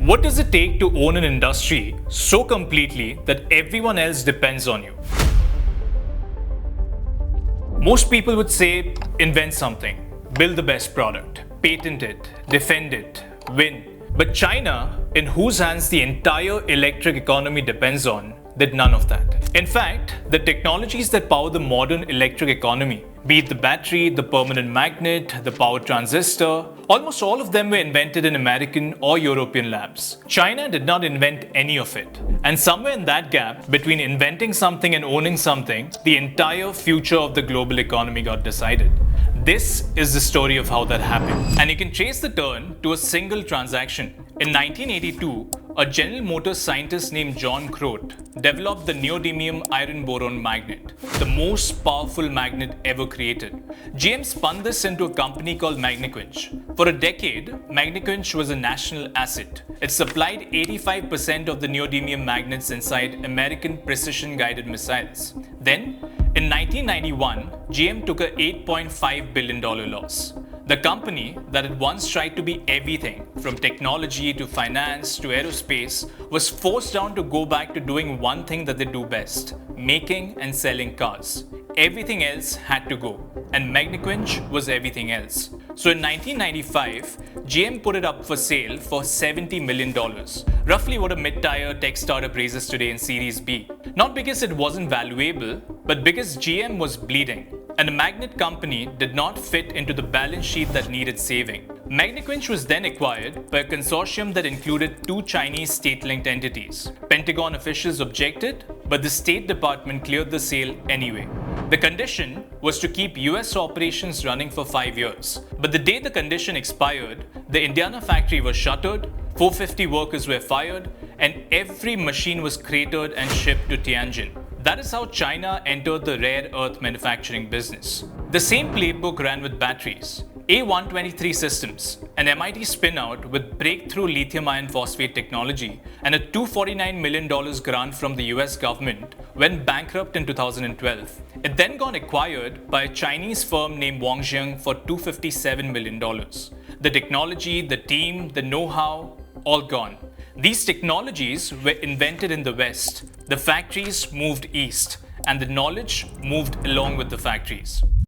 What does it take to own an industry so completely that everyone else depends on you? Most people would say, invent something, build the best product, patent it, defend it, win. But China, in whose hands the entire electric economy depends on, did none of that. In fact, the technologies that power the modern electric economy, be it the battery, the permanent magnet, the power transistor, almost all of them were invented in American or European labs. China did not invent any of it. And somewhere in that gap, between inventing something and owning something, the entire future of the global economy got decided. This is the story of how that happened. And you can trace the turn to a single transaction. In 1982, a General Motors scientist named John Grote developed the neodymium iron boron magnet, the most powerful magnet ever created. GM spun this into a company called Magnequench. For a decade, Magnequench was a national asset. It supplied 85% of the neodymium magnets inside American precision-guided missiles. Then, in 1991, GM took a $8.5 billion loss. The company that had once tried to be everything, from technology to finance to aerospace, was forced down to go back to doing one thing that they do best: making and selling cars. Everything else had to go, and Magnequench was everything else. So in 1995, GM put it up for sale for $70 million, roughly what a mid-tier tech startup raises today in Series B. Not because it wasn't valuable, but because GM was bleeding, and the magnet company did not fit into the balance sheet that needed saving. Magnequench was then acquired by a consortium that included two Chinese state-linked entities. Pentagon officials objected, but the State Department cleared the sale anyway. The condition was to keep US operations running for 5 years. But the day the condition expired, the Indiana factory was shuttered, 450 workers were fired, and every machine was cratered and shipped to Tianjin. That is how China entered the rare earth manufacturing business. The same playbook ran with batteries. A123 Systems, an MIT spin-out with breakthrough lithium iron phosphate technology and a $249 million grant from the US government, went bankrupt in 2012. It then got acquired by a Chinese firm named Wangjiang for $257 million. The technology, the team, the know-how, all gone. These technologies were invented in the West. The factories moved east, and the knowledge moved along with the factories.